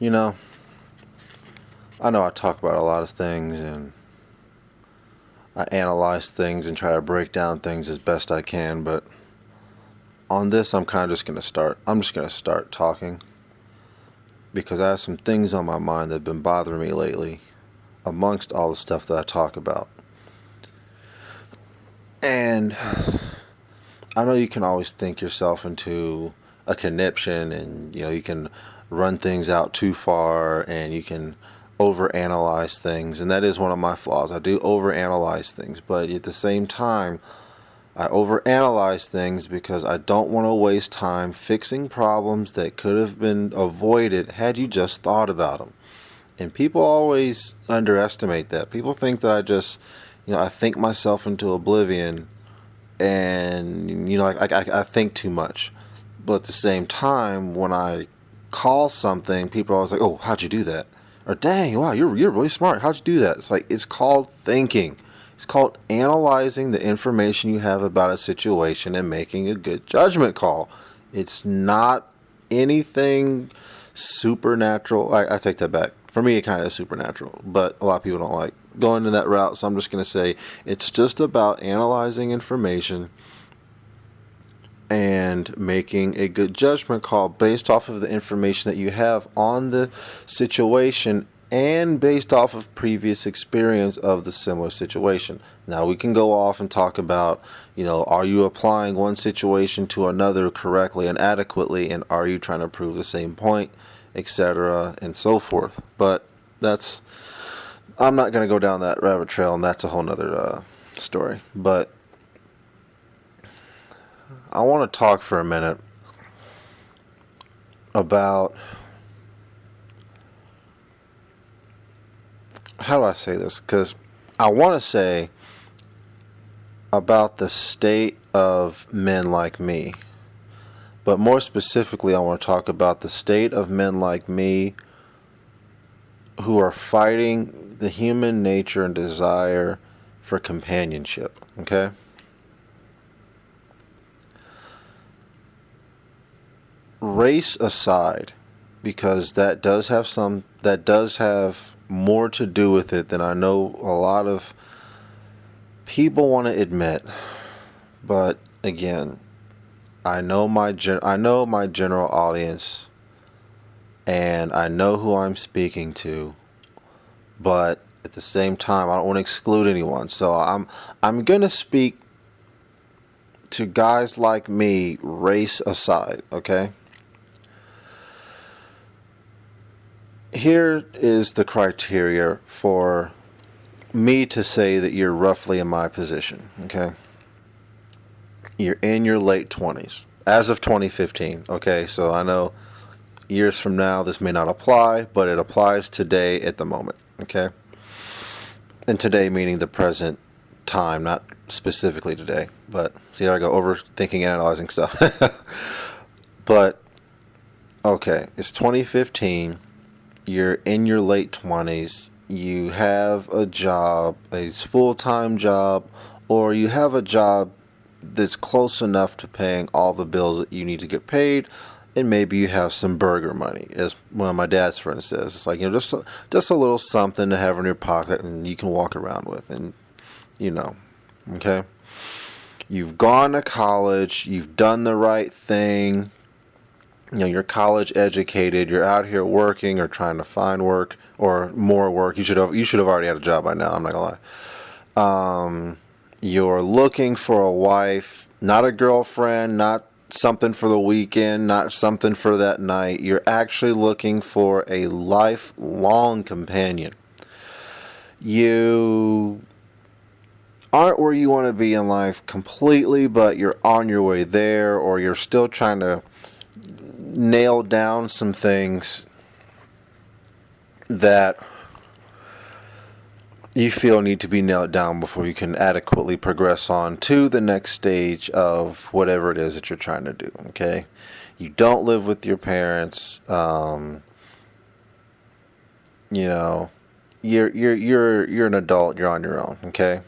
You know, I know I talk about a lot of things and I analyze things and try to break down things as best I can, but on this, I'm kind of just going to start. I'm just going to start talking because I have some things on my mind that have been bothering me lately, amongst all the stuff that I talk about. And I know you can always think yourself into a conniption and you can run things out too far and you can overanalyze things, and that is one of my flaws. I do overanalyze things, but at the same time I overanalyze things because I don't want to waste time fixing problems that could have been avoided had you just thought about them. And people always underestimate that. People think that I just, I think myself into oblivion, and I think too much. But at the same time, when I call something, people are always like, "Oh, how'd you do that?" Or, "Dang, wow, you're really smart. How'd you do that?" It's like it's called thinking. It's called analyzing the information you have about a situation and making a good judgment call. It's not anything supernatural. I take that back. For me, it kind of is supernatural, but a lot of people don't like going to that route. So I'm just going to say it's just about analyzing information and making a good judgment call based off of the information that you have on the situation and based off of previous experience of the similar situation. Now we can go off and talk about, are you applying one situation to another correctly and adequately, and are you trying to prove the same point, etc., and so forth. But I'm not going to go down that rabbit trail, and that's a whole nother story. But I want to talk for a minute about, how do I say this? Because I want to say about the state of men like me. But more specifically, I want to talk about the state of men like me who are fighting the human nature and desire for companionship. Okay? Race aside, because that does have more to do with it than I know a lot of people want to admit. But again, I know my general audience, and I know who I'm speaking to, but at the same time I don't want to exclude anyone. So I'm going to speak to guys like me, race aside, okay? Here is the criteria for me to say that you're roughly in my position, okay? You're in your late 20s, as of 2015, okay? So I know years from now this may not apply, but it applies today at the moment, okay? And today meaning the present time, not specifically today. But see, there I go, overthinking and analyzing stuff. But, okay, it's 2015. You're in your late 20s. You have a job, a full-time job, or you have a job that's close enough to paying all the bills that you need to get paid, and maybe you have some burger money, as one of my dad's friends says. It's like, just a little something to have in your pocket and you can walk around with, and okay? You've gone to college, you've done the right thing, you're college educated, you're out here working or trying to find work or more work. You should have already had a job by now, I'm not gonna lie. You're looking for a wife, not a girlfriend, not something for the weekend, not something for that night. You're actually looking for a lifelong companion. You aren't where you want to be in life completely, but you're on your way there, or you're still trying to nail down some things that you feel need to be nailed down before you can adequately progress on to the next stage of whatever it is that you're trying to do. Okay, you don't live with your parents. You're an adult. You're on your own. Okay.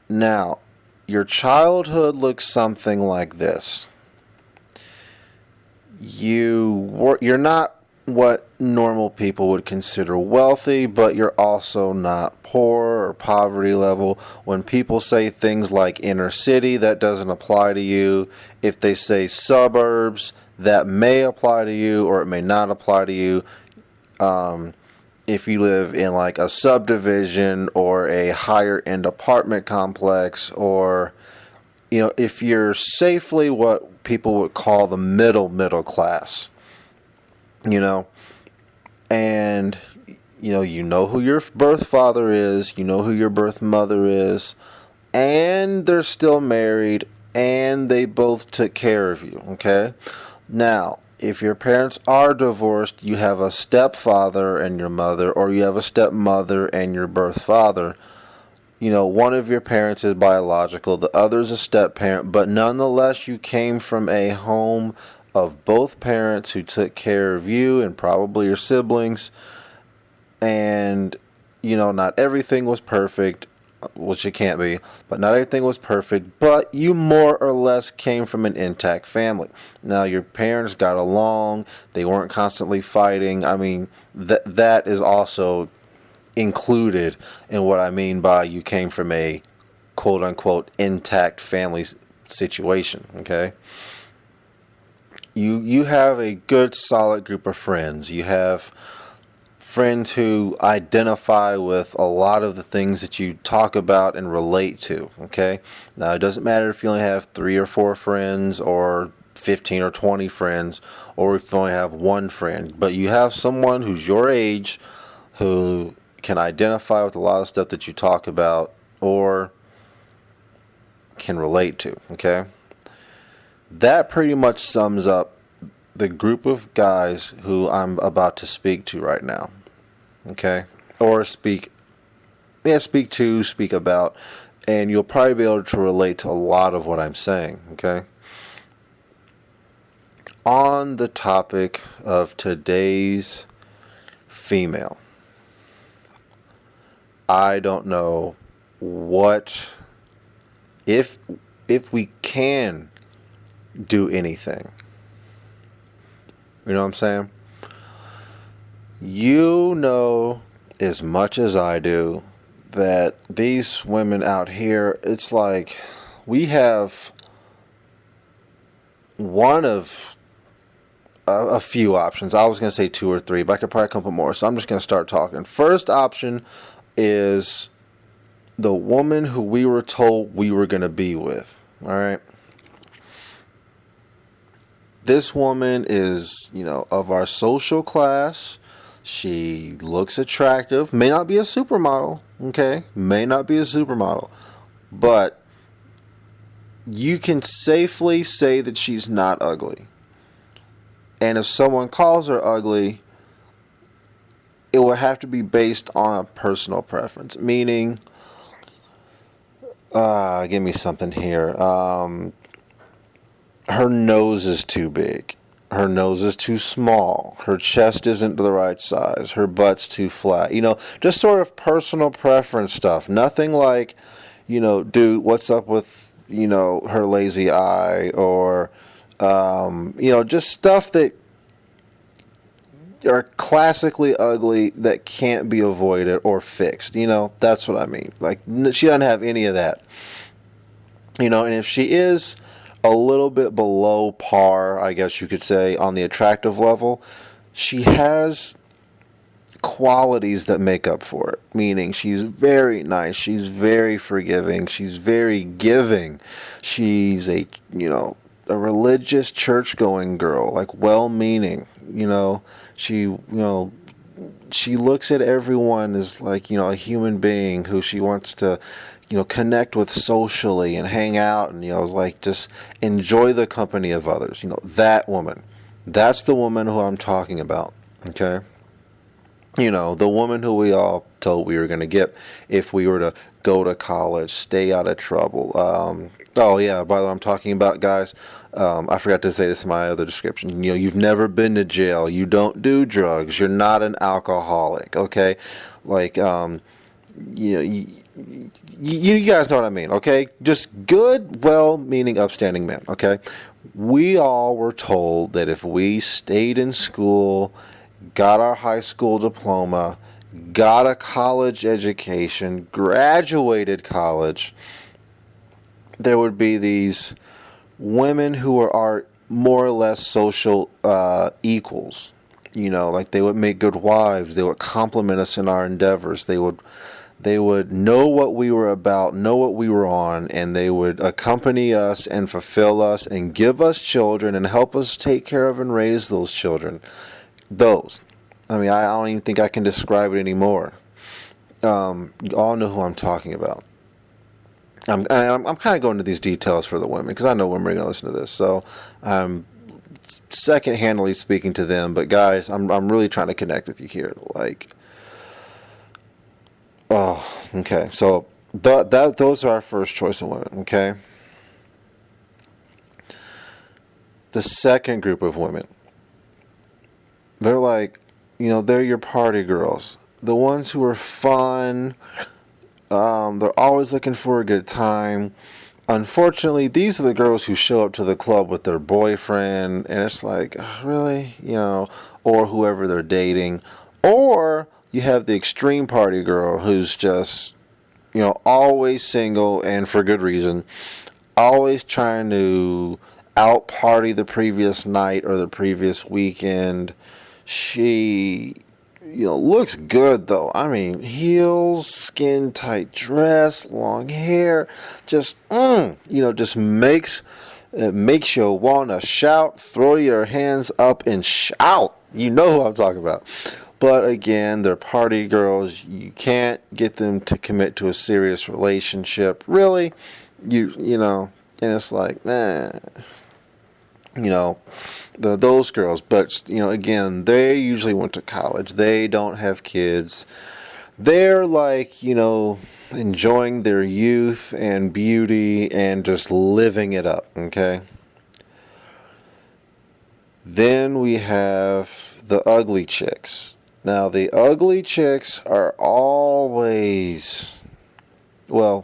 Now, your childhood looks something like this. You're not what normal people would consider wealthy, but you're also not poor or poverty level. When people say things like inner city, that doesn't apply to you. If they say suburbs, that may apply to you or it may not apply to you. If you live in like a subdivision or a higher end apartment complex, or if you're safely what people would call the middle class, you know, and you know who your birth father is, you know who your birth mother is, and they're still married and they both took care of you, okay? Now, if your parents are divorced, you have a stepfather and your mother, or you have a stepmother and your birth father. One of your parents is biological, the other is a step parent, but nonetheless, you came from a home of both parents who took care of you and probably your siblings. And, not everything was perfect, which it can't be, but not everything was perfect, but you more or less came from an intact family. Now, your parents got along, they weren't constantly fighting. I mean, that is also included in what I mean by you came from a quote unquote intact family situation, okay? You have a good solid group of friends. You have friends who identify with a lot of the things that you talk about and relate to, okay? Now, it doesn't matter if you only have 3 or 4 friends or 15 or 20 friends, or if you only have one friend, but you have someone who's your age who can identify with a lot of stuff that you talk about or can relate to, okay? That pretty much sums up the group of guys who I'm about to speak to right now, okay? Or speak about, and you'll probably be able to relate to a lot of what I'm saying, okay? On the topic of today's female, I don't know what, if we can do anything. You know what I'm saying? You know as much as I do that these women out here, it's like we have one of a few options. I was going to say 2 or 3, but I could probably come up with more. So I'm just going to start talking. First option is the woman who we were told we were going to be with. All right. This woman is, of our social class. She looks attractive. May not be a supermodel. Okay. May not be a supermodel. But you can safely say that she's not ugly. And if someone calls her ugly, it will have to be based on a personal preference. Meaning, give me something here. Her nose is too big. Her nose is too small. Her chest isn't the right size. Her butt's too flat. Just sort of personal preference stuff. Nothing like, dude, what's up with, her lazy eye, or, just stuff that are classically ugly that can't be avoided or fixed. That's what I mean. Like, she doesn't have any of that. And if she is a little bit below par, I guess you could say, on the attractive level, she has qualities that make up for it. Meaning, she's very nice, she's very forgiving, she's very giving. She's a religious church-going girl, like well-meaning. She looks at everyone as like, a human being who she wants to, connect with socially and hang out and, like just enjoy the company of others. That woman. That's the woman who I'm talking about. Okay? The woman who we all told we were going to get if we were to go to college, stay out of trouble. Oh, yeah, by the way, I'm talking about, guys, I forgot to say this in my other description. You've never been to jail. You don't do drugs. You're not an alcoholic, okay? Like, you guys know what I mean, okay? Just good, well-meaning, upstanding men, okay? We all were told that if we stayed in school got our high school diploma, got a college education, graduated college, there would be these women who are our more or less social equals. You know, like they would make good wives. They would compliment us in our endeavors. They would know what we were about, know what we were on, and they would accompany us and fulfill us and give us children and help us take care of and raise those children. Those. I mean, I don't even think I can describe it anymore. You all know who I'm talking about. I'm kind of going into these details for the women because I know women are going to listen to this. So I'm second-handedly speaking to them. But guys, I'm really trying to connect with you here. Like, oh, okay. So those are our first choice of women. Okay. The second group of women, they're like, they're your party girls, the ones who are fun. They're always looking for a good time. Unfortunately, these are the girls who show up to the club with their boyfriend, and it's like, really? Or whoever they're dating. Or you have the extreme party girl who's just, always single and for good reason, always trying to out party the previous night or the previous weekend. She looks good though. I mean, heels, skin tight dress, long hair, just just makes you wanna shout, throw your hands up and shout. You know who I'm talking about. But again, they're party girls. You can't get them to commit to a serious relationship, really. And it's like, those girls. But again, they usually went to college. They don't have kids. They're like, enjoying their youth and beauty and just living it up. Okay. Then we have the ugly chicks. Now, the ugly chicks are always, the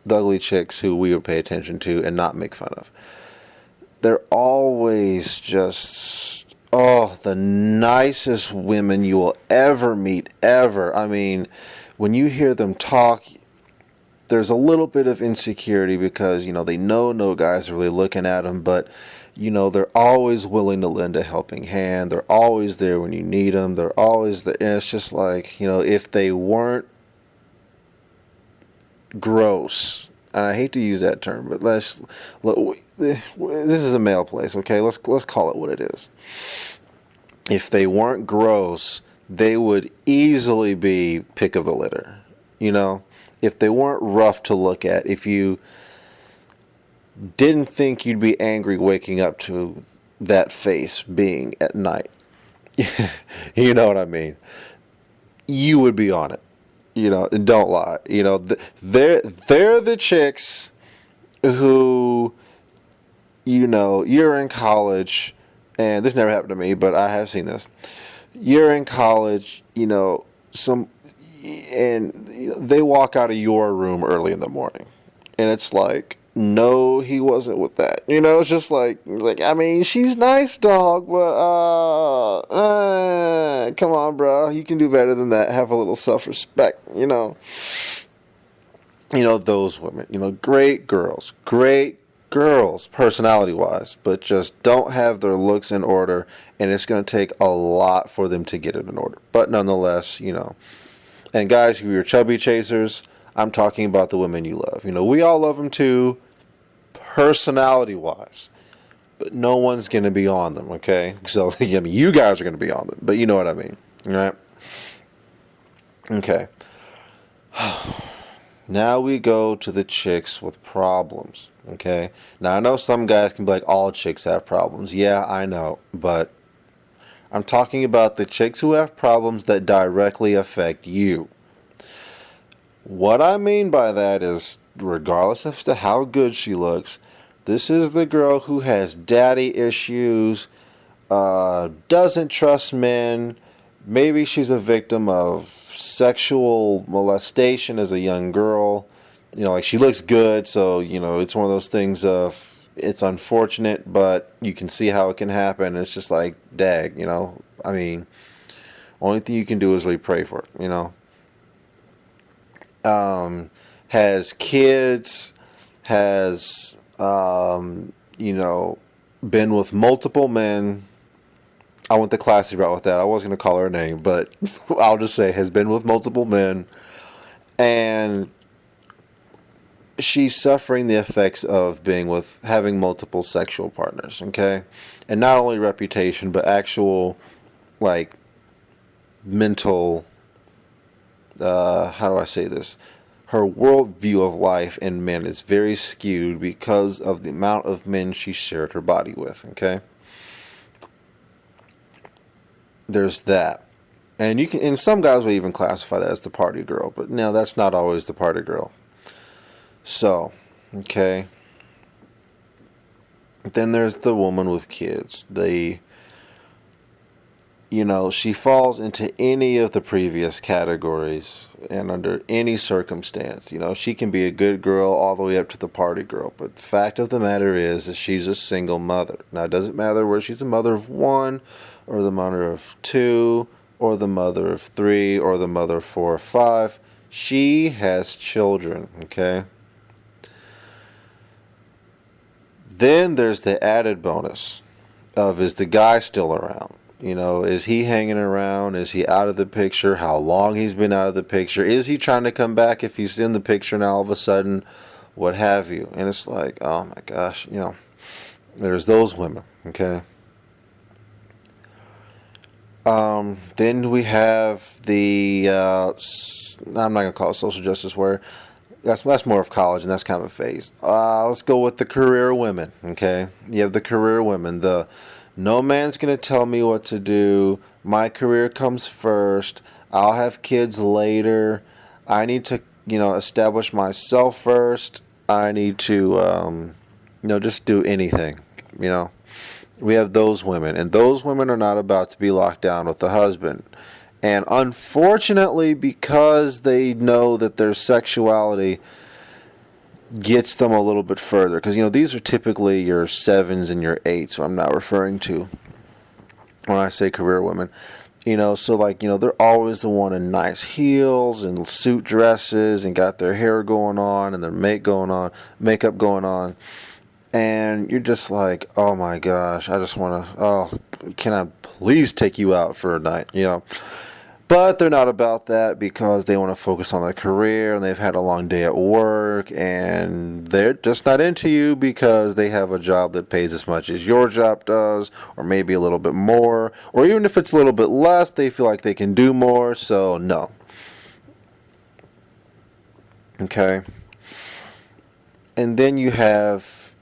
ugly chicks who we would pay attention to and not make fun of. They're always just, the nicest women you will ever meet, ever. I mean, when you hear them talk, there's a little bit of insecurity because, they know no guys are really looking at them, but, they're always willing to lend a helping hand. They're always there when you need them. They're always there. And it's just like, if they weren't gross, and I hate to use that term, but this is a male place, okay? Let's call it what it is. If they weren't gross, they would easily be pick of the litter. If they weren't rough to look at, if you didn't think you'd be angry waking up to that face being at night, you know what I mean? You would be on it. And don't lie. They're the chicks who, you're in college, and this never happened to me, but I have seen this. You're in college, they walk out of your room early in the morning, and it's like, no, he wasn't with that. It's just like, I mean, she's nice, dog, but come on, bro, you can do better than that. Have a little self-respect. Those women, great girls, personality-wise, but just don't have their looks in order, and it's going to take a lot for them to get it in order. But nonetheless, and guys, who are chubby chasers, I'm talking about the women you love. We all love them too, personality-wise, but no one's going to be on them, okay? So, you guys are going to be on them, but you know what I mean, right? Okay. Now we go to the chicks with problems, okay? Now, I know some guys can be like, all chicks have problems. Yeah, I know, but I'm talking about the chicks who have problems that directly affect you. What I mean by that is, regardless as to how good she looks, this is the girl who has daddy issues, doesn't trust men. Maybe she's a victim of sexual molestation as a young girl. Like she looks good, so, it's one of those things of, it's unfortunate, but you can see how it can happen. It's just like, dag, I mean, only thing you can do is really pray for it, has kids, has, been with multiple men. I went the classy route with that. I was going to call her a name, but I'll just say has been with multiple men. And she's suffering the effects of having multiple sexual partners, okay? And not only reputation, but actual, like, mental, how do I say this? Her worldview of life and men is very skewed because of the amount of men she shared her body with, okay? There's that. And some guys will even classify that as the party girl, but no, that's not always the party girl. So, okay. Then there's the woman with kids. She falls into any of the previous categories and under any circumstance. She can be a good girl all the way up to the party girl. But the fact of the matter is she's a single mother. Now, it doesn't matter whether she's a mother of one or the mother of two or the mother of three or the mother of 4 or 5. She has children, okay? Then there's the added bonus of, is the guy still around? Is he hanging around? Is he out of the picture? How long he's been out of the picture? Is he trying to come back if he's in the picture now all of a sudden? What have you? And it's like, oh my gosh, there's those women, okay? Then we have the, I'm not going to call it social justice warrior. That's more of college, and that's kind of a phase. Let's go with the career women, okay? You have the career women. No man's going to tell me what to do. My career comes first. I'll have kids later. I need to, establish myself first. I need to, just do anything, We have those women, and those women are not about to be locked down with the husband. And unfortunately, because they know that their sexuality gets them a little bit further, because these are typically your 7s and your 8s, so I'm not referring to when I say career women. So they're always the one in nice heels and suit dresses and got their hair going on and their makeup going on. And you're just like, oh my gosh, I just want to, can I please take you out for a night, But they're not about that because they want to focus on their career and they've had a long day at work and they're just not into you because they have a job that pays as much as your job does, or maybe a little bit more, or even if it's a little bit less, they feel like they can do more, so no. Okay. And then you have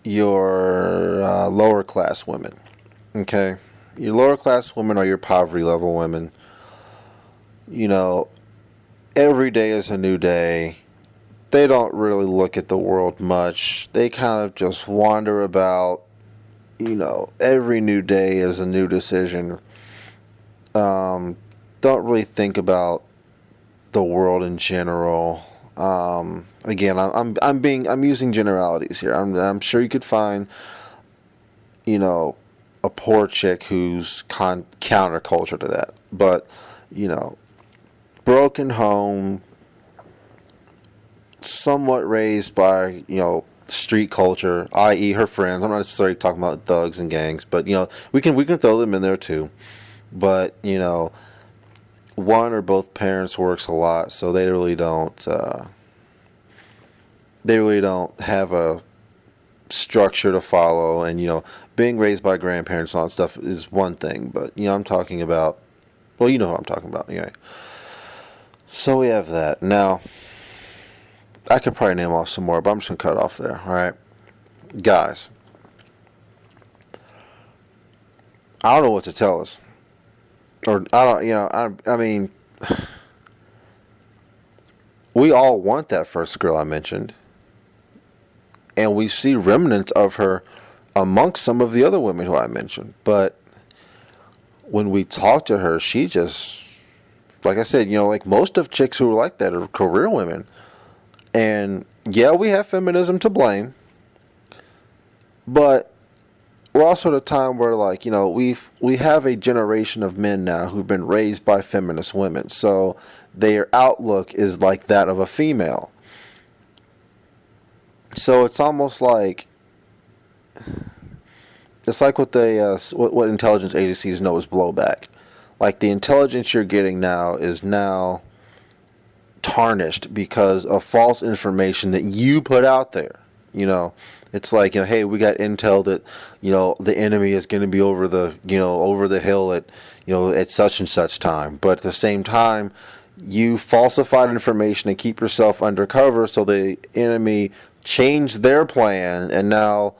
your lower class women. Okay. Your lower class women are your poverty level women. Every day is a new day. They don't really look at the world much. They kind of just wander about. Every new day is a new decision. Don't really think about the world in general. Again, I'm using generalities here. I'm sure you could find, a poor chick who's counterculture to that. But, broken home, somewhat raised by, street culture, i.e. her friends. I'm not necessarily talking about thugs and gangs, but, we can throw them in there too. But, one or both parents works a lot, so they really don't have a structure to follow, and being raised by grandparents and all that stuff is one thing, but I'm talking about, well, you know what I'm talking about anyway. So we have that. Now I could probably name off some more, but I'm just gonna cut off there. All right, guys, I don't know what to tell us, or I don't, I mean, we all want that first girl I mentioned. And we see remnants of her amongst some of the other women who I mentioned. But when we talk to her, she just, like I said, like most of chicks who are like that are career women. And yeah, we have feminism to blame. But we're also at a time where, like, we have a generation of men now who've been raised by feminist women, so their outlook is like that of a female. So it's almost like what they what intelligence agencies know is blowback. Like, the intelligence you're getting now is now tarnished because of false information that you put out there. It's like, hey, we got intel that the enemy is going to be over the hill at at such and such time, but at the same time you falsified information to keep yourself undercover, so the enemy changed their plan, and now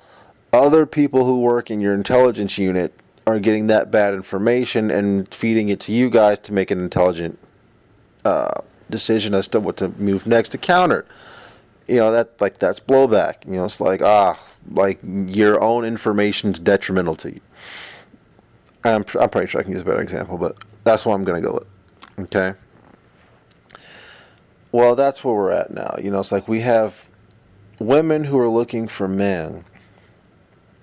other people who work in your intelligence unit are getting that bad information and feeding it to you guys to make an intelligent decision as to what to move next to counter it. That's blowback. It's like your own information's detrimental to you. I'm probably sure I can use a better example, but that's what I'm going to go with. Okay. Well, that's where we're at now. It's like we have women who are looking for men,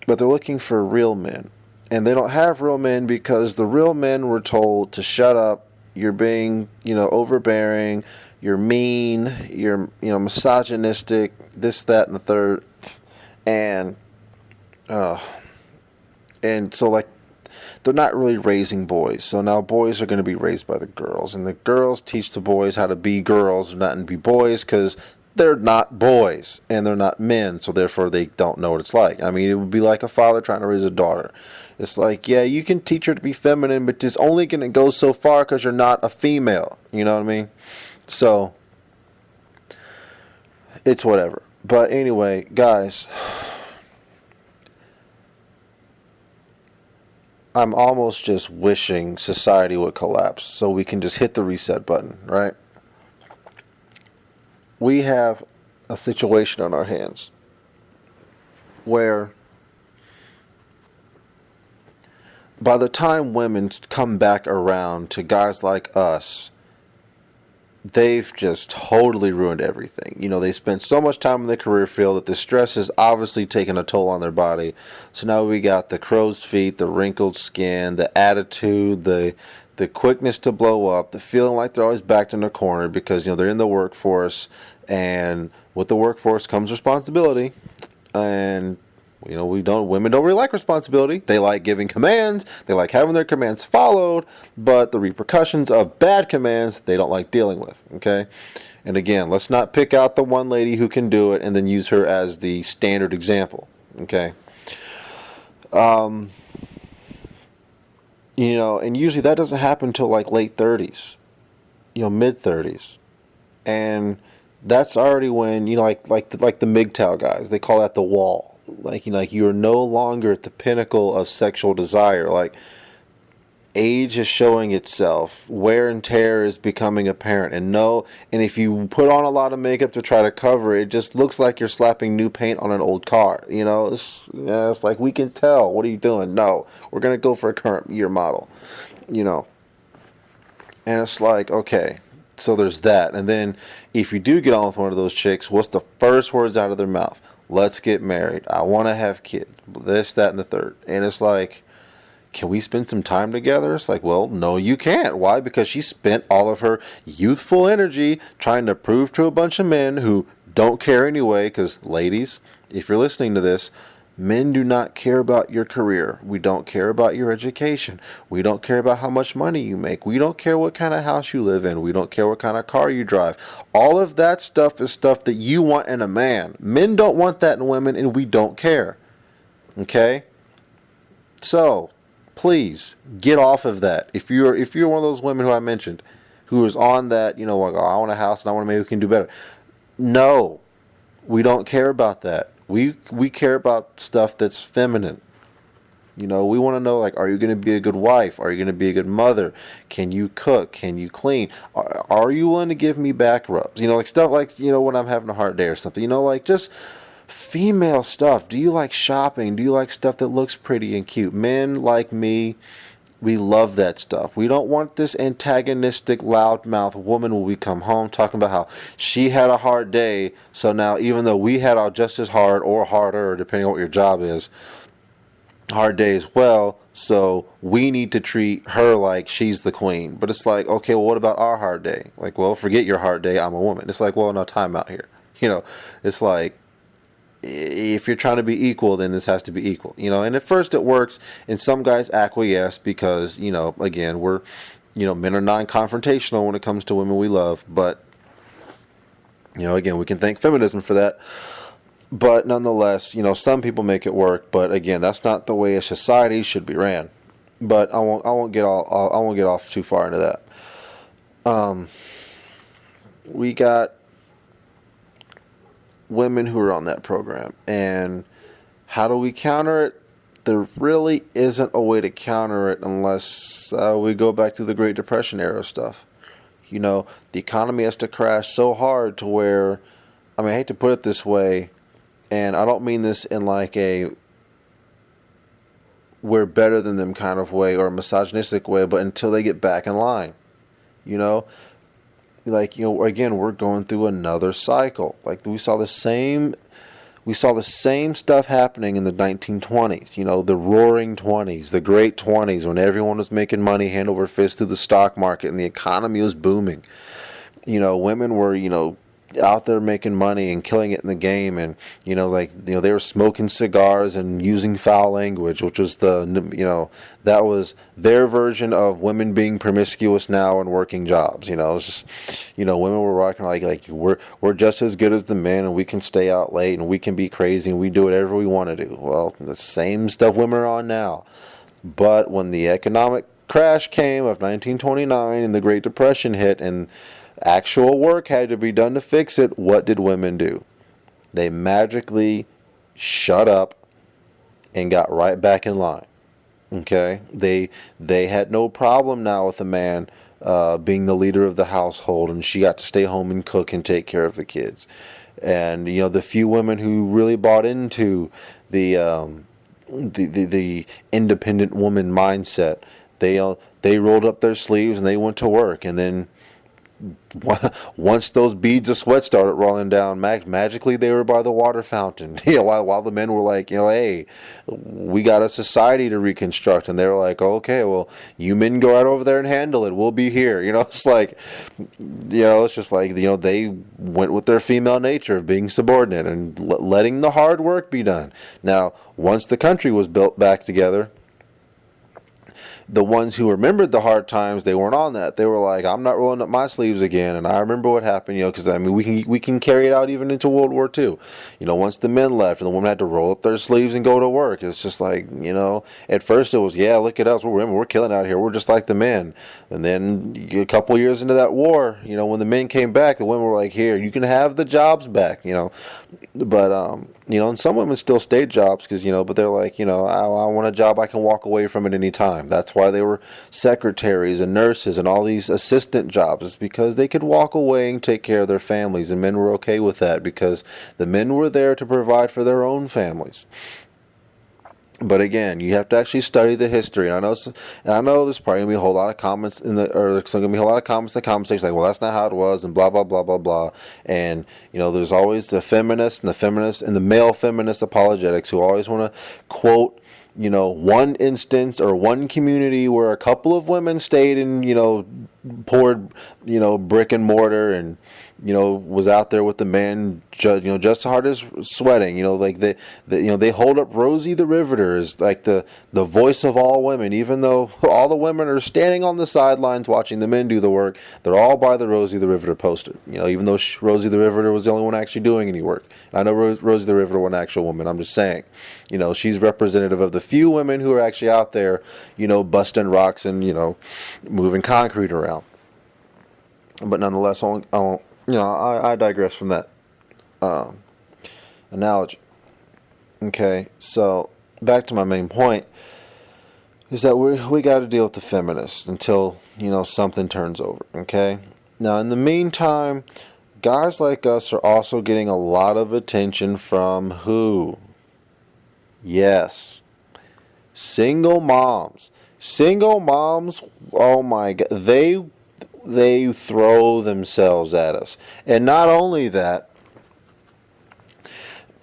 but they're looking for real men. And they don't have real men because the real men were told to shut up. You're being, overbearing. You're mean. You're, misogynistic. This, that, and the third. And so, like, they're not really raising boys. So now boys are going to be raised by the girls. And the girls teach the boys how to be girls, not to be boys, because they're not boys and they're not men, so therefore they don't know what it's like. I mean, it would be like a father trying to raise a daughter. It's like, yeah, you can teach her to be feminine, but it's only going to go so far because you're not a female. You know what I mean? So, it's whatever. But anyway, guys, I'm almost just wishing society would collapse so we can just hit the reset button, right? We have a situation on our hands where by the time women come back around to guys like us, they've just totally ruined everything. They spent so much time in the career field that the stress has obviously taken a toll on their body. So now we got the crow's feet, the wrinkled skin, the attitude, the quickness to blow up, the feeling like they're always backed in a corner because they're in the workforce, and with the workforce comes responsibility. And women don't really like responsibility. They like giving commands, they like having their commands followed, but the repercussions of bad commands they don't like dealing with. Okay? And again, let's not pick out the one lady who can do it and then use her as the standard example. Okay? And usually that doesn't happen until like late 30s, mid 30s. And that's already when, like the MGTOW guys, they call that the wall. Like you are no longer at the pinnacle of sexual desire. Like, age is showing itself, wear and tear is becoming apparent, and if you put on a lot of makeup to try to cover it, it just looks like you're slapping new paint on an old car. It's like, we can tell. What are you doing? No, we're gonna go for a current year model. And it's like, okay, so there's that. And then if you do get on with one of those chicks, what's the first words out of their mouth? Let's get married. I want to have kids. This, that, and the third. And it's like, can we spend some time together? It's like, well, no, you can't. Why? Because she spent all of her youthful energy trying to prove to a bunch of men who don't care anyway. Because, ladies, if you're listening to this, men do not care about your career. We don't care about your education. We don't care about how much money you make. We don't care what kind of house you live in. We don't care what kind of car you drive. All of that stuff is stuff that you want in a man. Men don't want that in women, and we don't care. Okay? So, please, get off of that. If you're one of those women who I mentioned, who is on that, like, oh, I want a house and I want to maybe we can do better. No, we don't care about that. We care about stuff that's feminine. We want to know, like, are you going to be a good wife? Are you going to be a good mother? Can you cook? Can you clean? Are you willing to give me back rubs? Like stuff like, when I'm having a hard day or something. Like just female stuff. Do you like shopping? Do you like stuff that looks pretty and cute? Men like me, we love that stuff. We don't want this antagonistic, loudmouth woman when we come home talking about how she had a hard day. So now, even though we had our just as hard or harder, depending on what your job is, hard day as well, so we need to treat her like she's the queen. But it's like, okay, well, what about our hard day? Like, well, forget your hard day, I'm a woman. It's like, well, no, time out here. It's like, if you're trying to be equal, then this has to be equal. And at first it works, and some guys acquiesce because, again, men are non-confrontational when it comes to women we love. But, again, we can thank feminism for that. But nonetheless, some people make it work. But again, that's not the way a society should be ran. But I won't get off too far into that. We got women who are on that program, and how do we counter it? There really isn't a way to counter it unless we go back to the Great Depression era stuff. The economy has to crash so hard to where, I hate to put it this way, and I don't mean this in like a we're better than them kind of way or a misogynistic way, but until they get back in line. Again, we're going through another cycle. Like we saw the same stuff happening in the 1920s, the roaring 20s, the great 20s, when everyone was making money hand over fist through the stock market and the economy was booming. Women were, out there making money and killing it in the game, and they were smoking cigars and using foul language, which was that was their version of women being promiscuous now and working jobs. It's just women were rocking like we're just as good as the men, and we can stay out late and we can be crazy and we do whatever we want to do. Well, the same stuff women are on now. But when the economic crash came of 1929 and the Great Depression hit and actual work had to be done to fix it, what did women do? They magically shut up and got right back in line. Okay? They had no problem now with a man being the leader of the household, and she got to stay home and cook and take care of the kids. And the few women who really bought into the independent woman mindset, they rolled up their sleeves and they went to work. And then once those beads of sweat started rolling down, magically they were by the water fountain. While the men were like, hey, we got a society to reconstruct, and they were like, okay, well, you men go right over there and handle it. We'll be here. It's like, it's just like, they went with their female nature of being subordinate and letting the hard work be done. Now, once the country was built back together, the ones who remembered the hard times, they weren't on that. They were like, I'm not rolling up my sleeves again. And I remember what happened, because we can carry it out even into World War II. Once the men left and the women had to roll up their sleeves and go to work, it's just like, at first it was, yeah, look at us, we're women, we're killing out here, we're just like the men. And then a couple years into that war, when the men came back, the women were like, here, you can have the jobs back, But and some women still stayed jobs because but they're like, I want a job I can walk away from at any time. That's why they were secretaries and nurses and all these assistant jobs. It's because they could walk away and take care of their families, and men were okay with that because the men were there to provide for their own families. But again, you have to actually study the history. And I know there's probably gonna be a whole lot of comments there's gonna be a whole lot of comments in the comment section like, well, that's not how it was, and blah blah blah blah blah. And there's always the feminists and the male feminist apologetics who always want to quote one instance or one community where a couple of women stayed and poured brick and mortar and was out there with the man just as hard as sweating. They hold up Rosie the Riveter as like the voice of all women, even though all the women are standing on the sidelines watching the men do the work. They're all by the Rosie the Riveter poster, even though Rosie the Riveter was the only one actually doing any work. And I know Rosie the Riveter was an actual woman. I'm just saying, she's representative of the few women who are actually out there, busting rocks and moving concrete around. But nonetheless, I digress from that analogy. Okay, so back to my main point is that we got to deal with the feminists until something turns over. Okay, now in the meantime, guys like us are also getting a lot of attention from who? Yes, single moms. Single moms. Oh my God, they throw themselves at us. And not only that,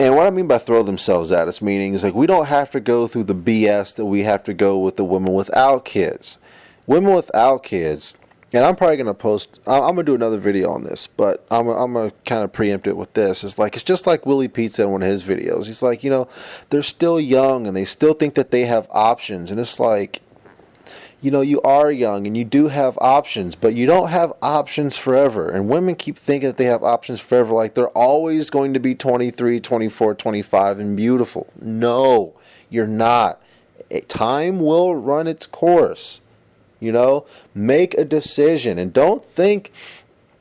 And what I mean by throw themselves at us, meaning is like we don't have to go through the BS that we have to go with the women without kids. Women without kids, and I'm probably gonna post. I'm gonna do another video on this, but I'm gonna kind of preempt it with this. It's just like Willie Pizza in one of his videos. He's like, they're still young and they still think that they have options, and it's like, you are young and you do have options, but you don't have options forever. And women keep thinking that they have options forever, like they're always going to be 23, 24, 25 and beautiful. No, you're not. Time will run its course. Make a decision and don't think,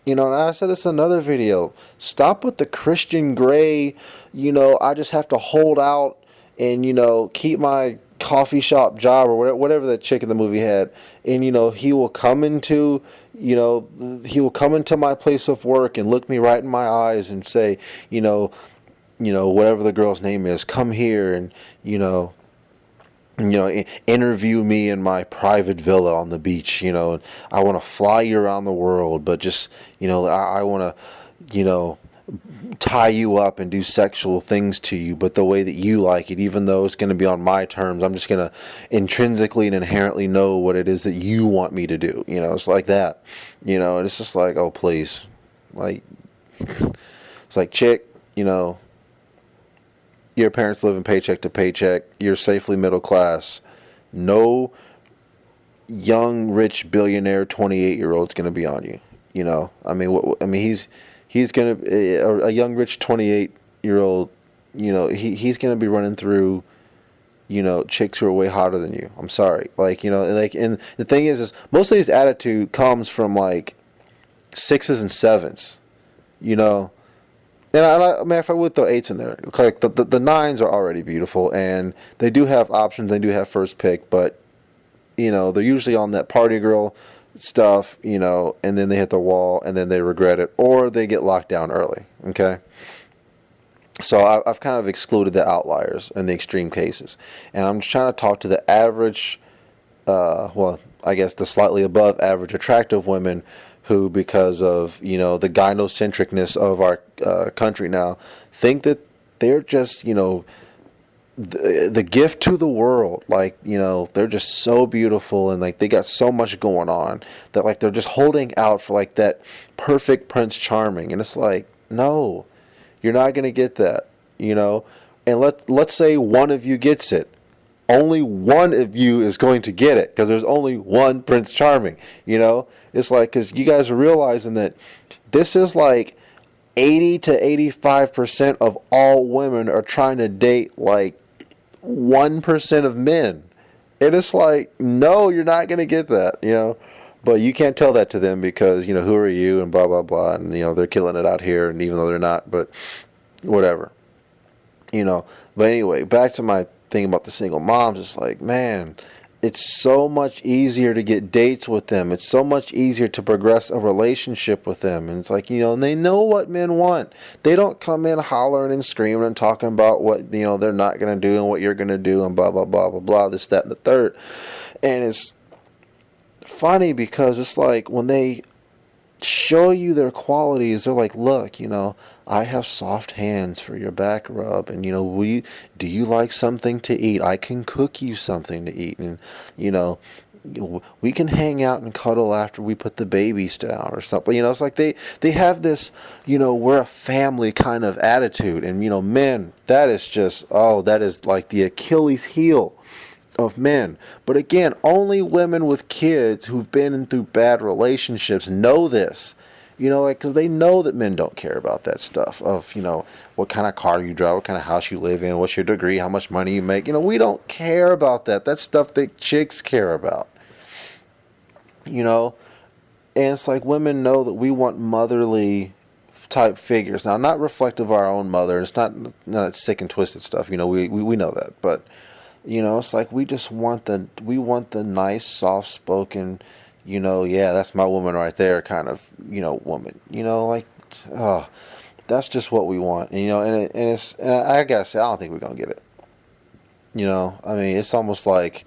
and I said this in another video, stop with the Christian Grey, I just have to hold out and, keep my coffee shop job or whatever that chick in the movie had. And, he will come into my place of work and look me right in my eyes and say, whatever the girl's name is, come here and, interview me in my private villa on the beach, and I want to fly you around the world, but just, I want to, tie you up and do sexual things to you, but the way that you like it, even though it's going to be on my terms. I'm just going to intrinsically and inherently know what it is that you want me to do. It's like that, and it's just like, oh, please. Like, it's like, chick, your parents living paycheck to paycheck. You're safely middle class. No young, rich, billionaire 28-year-old's going to be on you. He's going to, a young, rich 28-year-old, he's going to be running through, chicks who are way hotter than you. I'm sorry. And the thing is most of these attitude comes from like 6s and 7s, And I mean, if I would throw 8s in there, like the 9s are already beautiful, and they do have options. They do have first pick, but they're usually on that party girl stuff, and then they hit the wall, and then they regret it, or they get locked down early. Okay, so I've kind of excluded the outliers and the extreme cases, and I'm just trying to talk to the average, I guess the slightly above average attractive women who, because of, the gynocentricness of our country now, think that they're just, the gift to the world. Like, they're just so beautiful and like they got so much going on that like they're just holding out for like that perfect Prince Charming. And it's like, no, you're not going to get that, And let's say one of you gets it. Only one of you is going to get it because there's only one Prince Charming, It's like, because you guys are realizing that this is like 80 to 85% of all women are trying to date like 1% of men. And it's like, no, you're not going to get that, But you can't tell that to them because, who are you and blah, blah, blah. And, they're killing it out here, and even though they're not, but whatever. But anyway, back to my thing about the single moms. It's like, man, it's so much easier to get dates with them. It's so much easier to progress a relationship with them. And it's like, and they know what men want. They don't come in hollering and screaming and talking about what, they're not going to do and what you're going to do and blah, blah, blah, blah, blah, this, that, and the third. And it's funny because it's like when they show you their qualities, they're like, look, I have soft hands for your back rub, and do you like something to eat? I can cook you something to eat, and we can hang out and cuddle after we put the babies down or something. It's like they have this, we're a family kind of attitude, and men, that is like the Achilles heel of men. But again, only women with kids who've been through bad relationships know this. Because they know that men don't care about that stuff of, what kind of car you drive, what kind of house you live in, what's your degree, how much money you make. We don't care about that. That's stuff that chicks care about. And it's like women know that we want motherly type figures. Now, not reflective of our own mother. It's not that sick and twisted stuff. We know that. But it's like we just want the nice, soft-spoken, yeah, that's my woman right there kind of, woman. That's just what we want. And I gotta say, I don't think we're gonna get it. I mean, it's almost like,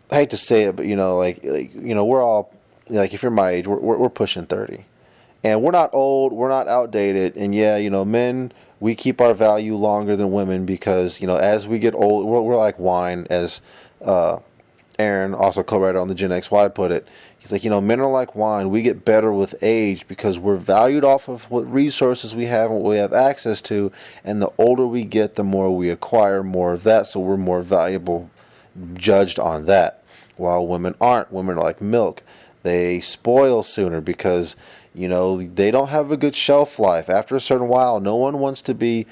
I hate to say it, but we're all like, if you're my age, we're pushing 30, and we're not old, we're not outdated, and yeah, men we keep our value longer than women because, as we get old, we're like wine, as Aaron, also co-writer on the Gen XY, put it. He's like, men are like wine. We get better with age because we're valued off of what resources we have and what we have access to. And the older we get, the more we acquire more of that. So we're more valuable, judged on that. While women aren't. Women are like milk. They spoil sooner because, they don't have a good shelf life. After a certain while, no one wants to be,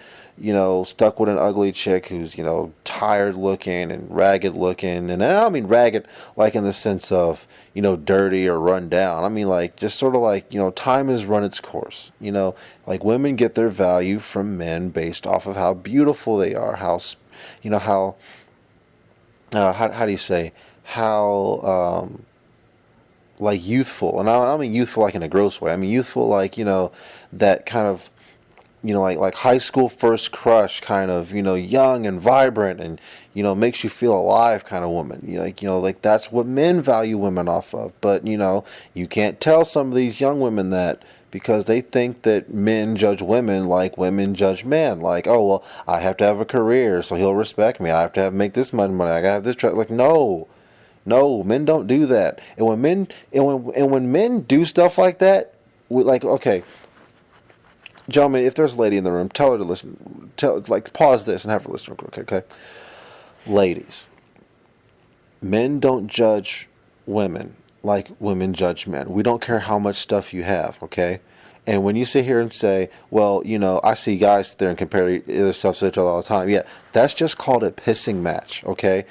stuck with an ugly chick who's, tired looking and ragged looking. And I don't mean ragged like in the sense of, dirty or run down. I mean like just sort of like, time has run its course. Like women get their value from men based off of how beautiful they are, how do you say, how like youthful. And I don't mean youthful like in a gross way. I mean youthful like, that kind of, like high school first crush kind of, young and vibrant and, makes you feel alive kind of woman. Like that's what men value women off of. But, you can't tell some of these young women that because they think that men judge women like women judge men. Like, oh, well, I have to have a career so he'll respect me. I have to make this much money. I gotta have this like, no, men don't do that. And when men do stuff like that, like, okay, gentlemen, if there's a lady in the room, tell her to listen. Pause this and have her listen real quick, okay? Ladies, men don't judge women like women judge men. We don't care how much stuff you have, okay? And when you sit here and say, well, I see guys sit there and compare their stuff to each other all the time. Yeah, that's just called a pissing match, okay?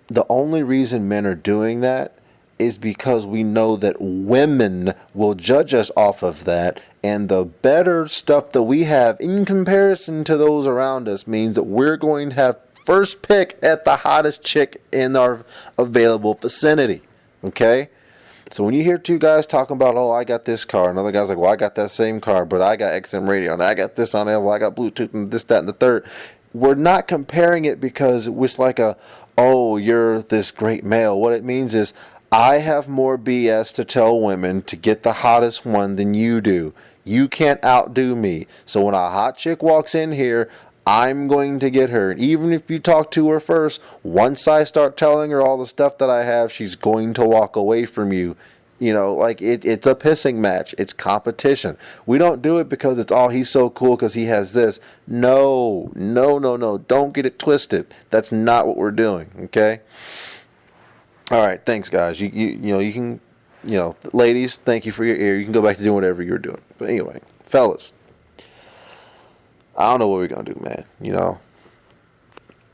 The only reason men are doing that is because we know that women will judge us off of that, and the better stuff that we have in comparison to those around us means that we're going to have first pick at the hottest chick in our available vicinity. Okay? So when you hear two guys talking about, oh, I got this car, another guy's like, well, I got that same car, but I got XM radio, and I got this on it, well, I got Bluetooth, and this, that, and the third. We're not comparing it because it's like oh, you're this great male. What it means is, I have more BS to tell women to get the hottest one than you do. You can't outdo me. So when a hot chick walks in here, I'm going to get her. And even if you talk to her first, once I start telling her all the stuff that I have, she's going to walk away from you. Like it's a pissing match. It's competition. We don't do it because it's, oh, he's so cool because he has this. No. Don't get it twisted. That's not what we're doing, okay? All right, thanks, guys. You can, ladies, thank you for your ear. You can go back to doing whatever you're doing. But anyway, fellas, I don't know what we're gonna do, man.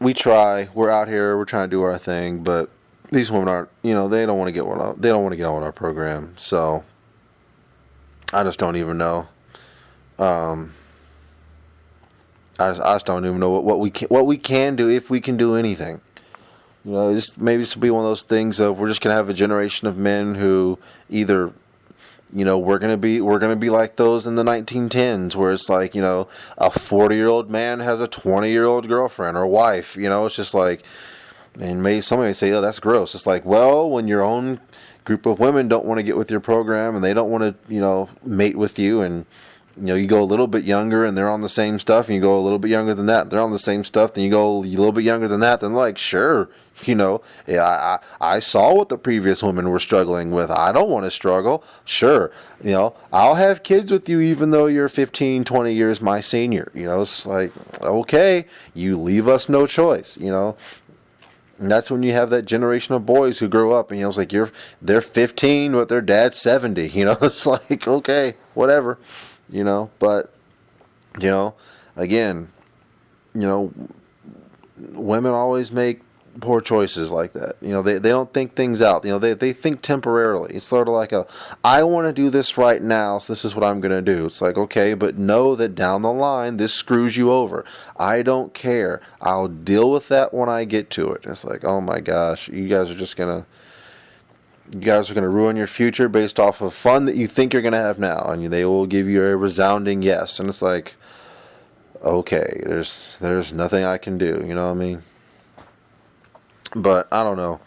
We try. We're out here. We're trying to do our thing, but these women aren't. They don't want to get one. They don't want to get on our program. So I just don't even know. I just don't even know what we can do, if we can do anything. Maybe this will be one of those things of we're just gonna have a generation of men who either, we're gonna be like those in the 1910s where it's like, a 40-year-old man has a 20-year-old girlfriend or wife. It's just like, and maybe somebody may say, oh, that's gross. It's like, well, when your own group of women don't want to get with your program and they don't want to, mate with you, and you go a little bit younger and they're on the same stuff, and you go a little bit younger than that, they're on the same stuff, then you go a little bit younger than that, then like, sure, yeah, I saw what the previous women were struggling with. I don't want to struggle. Sure, I'll have kids with you even though you're 15, 20 years my senior. It's like, okay, you leave us no choice, And that's when you have that generation of boys who grow up and, it's like they're 15, but their dad's 70, It's like, okay, whatever. But, again, women always make poor choices like that. They don't think things out. They think temporarily. It's sort of like I want to do this right now, so this is what I'm going to do. It's like, okay, but know that down the line, this screws you over. I don't care. I'll deal with that when I get to it. It's like, oh my gosh, you guys are going to ruin your future based off of fun that you think you're going to have now, and they will give you a resounding yes. And it's like, okay, there's nothing I can do, you know what I mean? But I don't know.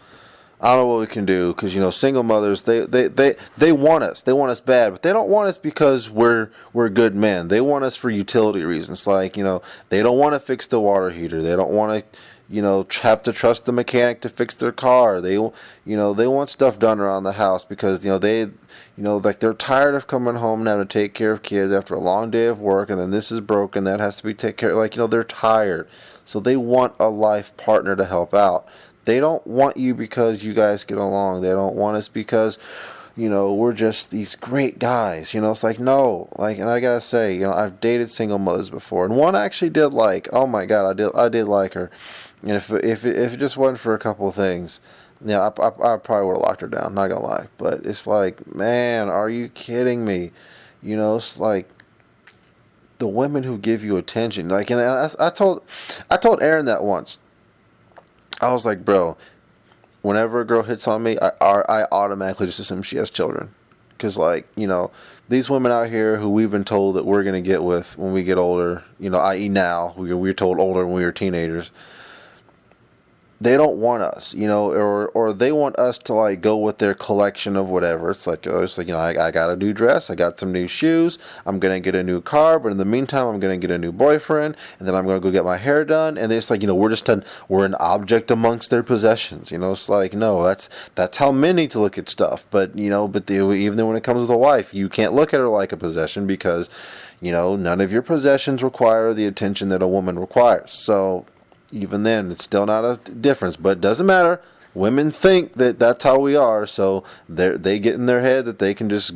I don't know what we can do because single mothers they want us. They want us bad, but they don't want us because we're good men. They want us for utility reasons. Like they don't want to fix the water heater. They don't want to have to trust the mechanic to fix their car. They they want stuff done around the house because like they're tired of coming home and having to take care of kids after a long day of work, and then this is broken, that has to be taken care of. Like they're tired, so they want a life partner to help out. They don't want you because you guys get along. They don't want us because, we're just these great guys. It's like, no. Like, and I gotta say, I've dated single mothers before, and one I actually did like. Oh my God, I did like her. And if it just wasn't for a couple of things, I probably would have locked her down. Not gonna lie, but it's like, man, are you kidding me? It's like the women who give you attention. Like, and I told Aaron that once. I was like, bro, whenever a girl hits on me, I automatically just assume she has children. Because, like, these women out here who we've been told that we're going to get with when we get older, i.e. now, we were told older when we were teenagers, they don't want us, or they want us to like go with their collection of whatever. It's like, I got a new dress, I got some new shoes, I'm gonna get a new car, but in the meantime, I'm gonna get a new boyfriend, and then I'm gonna go get my hair done, and it's like, we're an object amongst their possessions. It's like, no, that's how men need to look at stuff. But even then when it comes with a wife, you can't look at her like a possession because, none of your possessions require the attention that a woman requires. So even then, it's still not a difference, but it doesn't matter. Women think that that's how we are, so they get in their head that they can just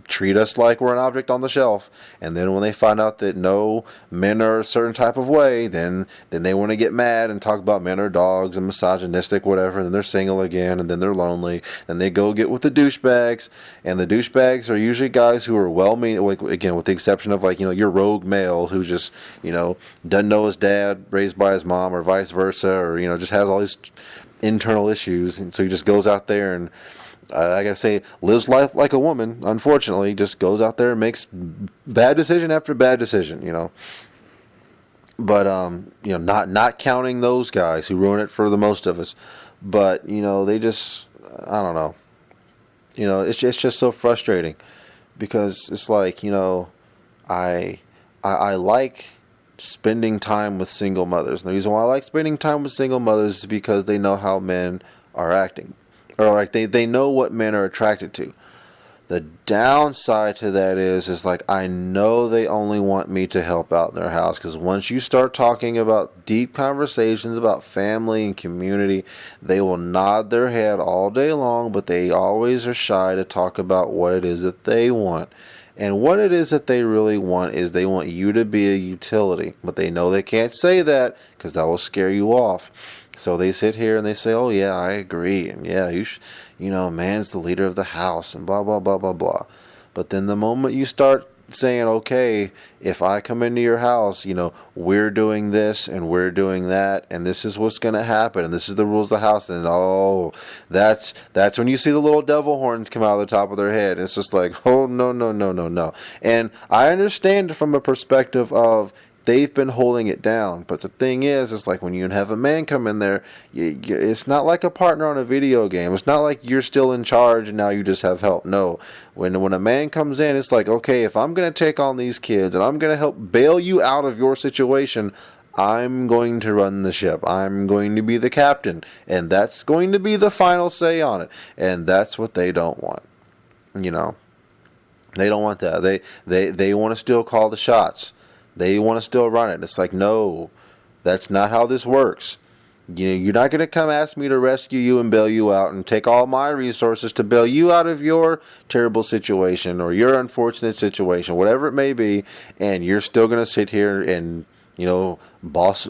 treat us like we're an object on the shelf. And then when they find out that no, men are a certain type of way, then they want to get mad and talk about men are dogs and misogynistic, whatever. And then they're single again, and then they're lonely. Then they go get with the douchebags, and the douchebags are usually guys who are well-meaning, like, again, with the exception of like your rogue male who just doesn't know his dad, raised by his mom, or vice versa, or just has all these internal issues, and so he just goes out there and I gotta say, lives life like a woman. Unfortunately, just goes out there and makes bad decision after bad decision. But not counting those guys who ruin it for the most of us. But they just, I don't know. It's just so frustrating because it's like I like spending time with single mothers. And the reason why I like spending time with single mothers is because they know how men are acting. Or like they know what men are attracted to. The downside to that is like I know they only want me to help out in their house, because once you start talking about deep conversations about family and community, they will nod their head all day long, but they always are shy to talk about what it is that they want. And what it is that they really want is they want you to be a utility, but they know they can't say that because that will scare you off. So they sit here and they say, "Oh yeah, I agree, and yeah, man's the leader of the house, and blah blah blah blah blah." But then the moment you start saying, "Okay, if I come into your house, we're doing this and we're doing that, and this is what's going to happen, and this is the rules of the house," and that's when you see the little devil horns come out of the top of their head. It's just like, oh no no no no no. And I understand from a perspective of, they've been holding it down. But the thing is, it's like when you have a man come in there, it's not like a partner on a video game. It's not like you're still in charge and now you just have help. No. When a man comes in, it's like, okay, if I'm going to take on these kids and I'm going to help bail you out of your situation, I'm going to run the ship. I'm going to be the captain. And that's going to be the final say on it. And that's what they don't want. They don't want that. They want to still call the shots. They want to still run it. It's like, no, that's not how this works. You're not going to come ask me to rescue you and bail you out and take all my resources to bail you out of your terrible situation or your unfortunate situation, whatever it may be, and you're still going to sit here and, boss,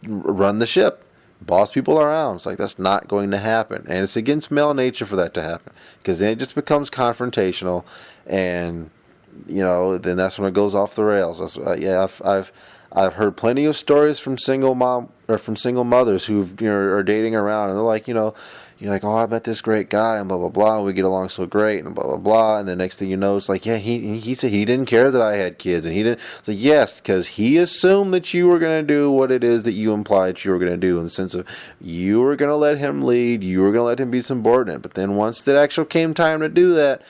run the ship, boss people around. It's like, that's not going to happen. And it's against male nature for that to happen, because then it just becomes confrontational, and then that's when it goes off the rails. I've heard plenty of stories from single mothers who are dating around, and they're like, you're like, oh, I met this great guy and blah blah blah, and we get along so great and blah blah blah, and the next thing you know, it's like, yeah, he said he didn't care that I had kids, and he didn't. It's like, yes, because he assumed that you were gonna do what it is that you implied you were gonna do, in the sense of you were gonna let him lead, you were gonna let him be subordinate, but then once that actually came time to do that,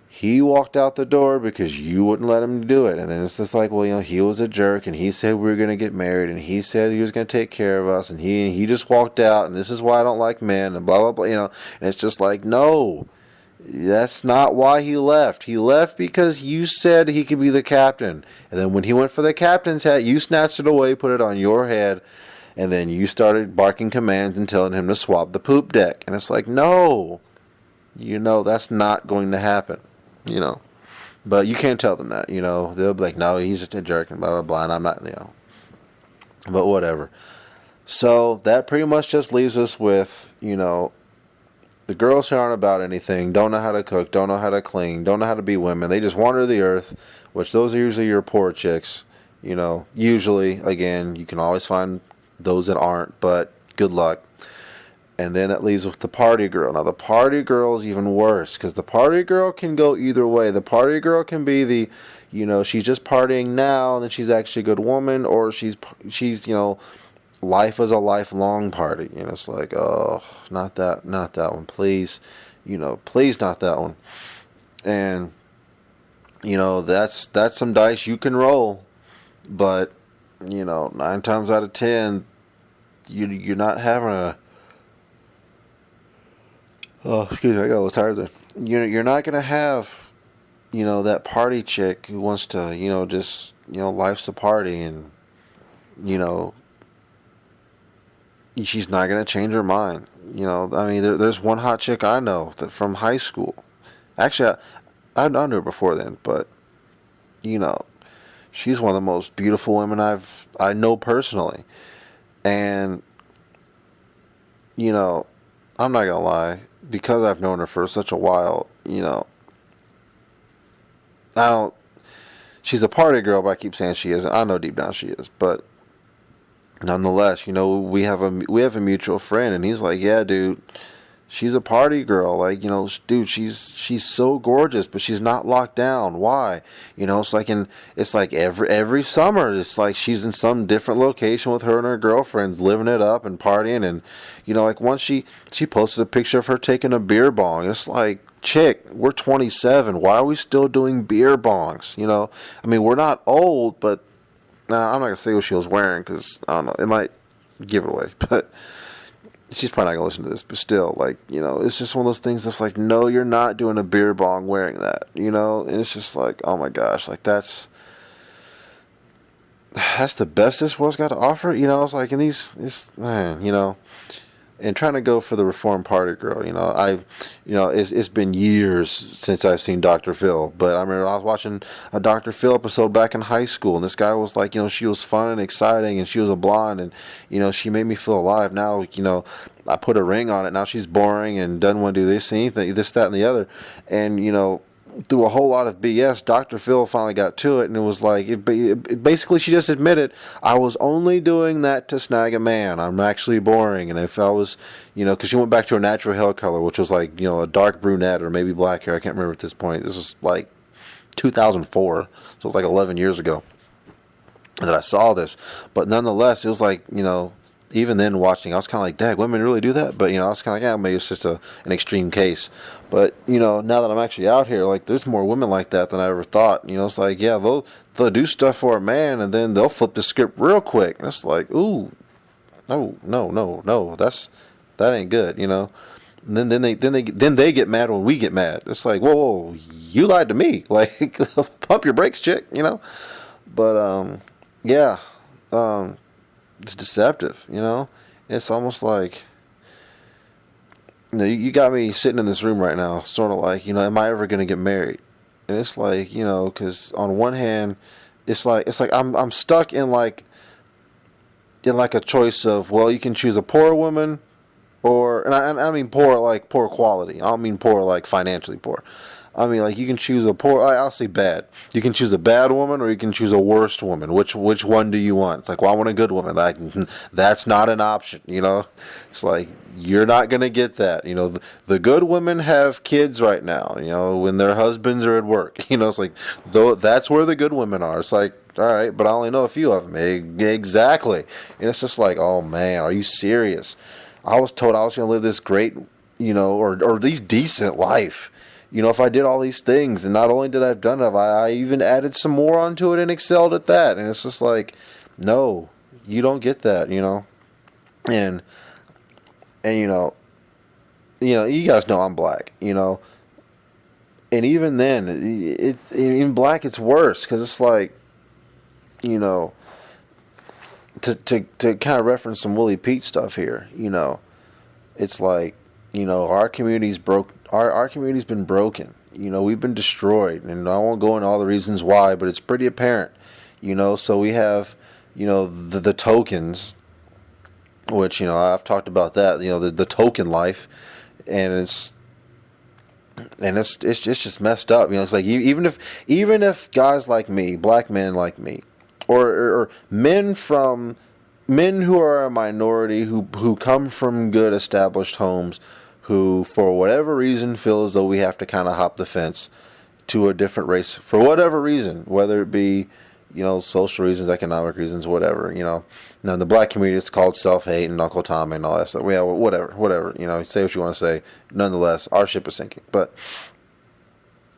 he walked out the door because you wouldn't let him do it. And then it's just like, well, he was a jerk, and he said we were going to get married, and he said he was going to take care of us, and he just walked out, and this is why I don't like men, and blah, blah, blah, And it's just like, no, that's not why he left. He left because you said he could be the captain. And then when he went for the captain's hat, you snatched it away, put it on your head, and then you started barking commands and telling him to swab the poop deck. And it's like, no, that's not going to happen. But you can't tell them that, they'll be like, no, he's a jerk and blah, blah, blah, and I'm not, but whatever. So that pretty much just leaves us with, the girls who aren't about anything, don't know how to cook, don't know how to clean, don't know how to be women. They just wander the earth, which those are usually your poor chicks, usually, again, you can always find those that aren't, but good luck. And then that leaves with the party girl. Now, the party girl is even worse, because the party girl can go either way. The party girl can be the, she's just partying now, and then she's actually a good woman, or she's life is a lifelong party. It's like, oh, not that one, please. Please not that one. And, that's some dice you can roll. But, 9 times out of 10, you're not having a... Oh, excuse me, I got a little tired there. You're not going to have, that party chick who wants to, just, life's a party, and, she's not going to change her mind. There's one hot chick I know that from high school. Actually, I knew her before then, but, she's one of the most beautiful women I know personally. And, I'm not going to lie, because I've known her for such a while, she's a party girl, but I keep saying she isn't. I know deep down she is, but nonetheless, we have a mutual friend, and he's like, yeah, dude, she's a party girl. Like, dude, she's so gorgeous, but she's not locked down. Why? It's like every summer, it's like she's in some different location with her and her girlfriends, living it up and partying. And, like once she posted a picture of her taking a beer bong. It's like, chick, we're 27. Why are we still doing beer bongs? We're not old, but I'm not going to say what she was wearing, because, I don't know, it might give it away, but she's probably not going to listen to this, but still, it's just one of those things that's like, no, you're not doing a beer bong wearing that, and it's just like, oh my gosh, like that's the best this world's got to offer, it's like, in and trying to go for the reformed party girl, it's been years since I've seen Dr. Phil, but I remember I was watching a Dr. Phil episode back in high school, and this guy was like, she was fun and exciting, and she was a blonde, and, she made me feel alive. Now, I put a ring on it, now she's boring and doesn't want to do anything, this, that, and the other, and, through a whole lot of BS, Dr. Phil finally got to it, and it was like, basically she just admitted, I was only doing that to snag a man. I'm actually boring. And if I was, because she went back to her natural hair color, which was like, a dark brunette or maybe black hair. I can't remember at this point. This was like 2004, so it was like 11 years ago that I saw this. But nonetheless, it was like, even then watching, I was kind of like, dang, women really do that? But, I was kind of like, yeah, maybe it's just an extreme case. But, now that I'm actually out here, like, there's more women like that than I ever thought. It's like, yeah, they'll do stuff for a man, and then they'll flip the script real quick. And it's like, ooh, no, that ain't good, And then they get mad when we get mad. It's like, whoa, you lied to me. Like, pump your brakes, chick, But, yeah, it's deceptive, It's almost like, you got me sitting in this room right now, sort of like, am I ever going to get married? And it's like, because on one hand, it's like I'm stuck in like a choice of, well, you can choose a poor woman, or, and I mean poor like poor quality. I don't mean poor like financially poor. I mean, like you can choose a poor. I'll say bad. You can choose a bad woman, or you can choose a worst woman. Which one do you want? It's like, well, I want a good woman. Like that's not an option. You know, it's like you're not gonna get that. You know, the good women have kids right now. You know, when their husbands are at work. You know, it's like though that's where the good women are. It's like, all right, but I only know a few of them. Exactly, and it's just like, oh man, are you serious? I was told I was gonna live this great, you know, or at least decent life. You know, if I did all these things, and not only did I've done it, I even added some more onto it and excelled at that. And it's just like, no, you don't get that, you know. And and you guys know I'm black, you know. And even then, in black it's worse because it's like, you know, to kind of reference some Willie Pete stuff here, you know, it's like, you know, our community's broke. Our community's been broken. You know, we've been destroyed, and I won't go into all the reasons why, but it's pretty apparent. You know, so we have, you know, the tokens, which, you know, I've talked about that. You know, the token life, and it's just messed up. You know, it's like even if guys like me, black men like me, or men who are a minority who come from good established homes, who for whatever reason feel as though we have to kind of hop the fence to a different race for whatever reason, whether it be, you know, social reasons, economic reasons, whatever, you know. Now in the black community it's called self-hate and Uncle Tom and all that stuff. Yeah, whatever, you know, say what you want to say. Nonetheless, our ship is sinking. But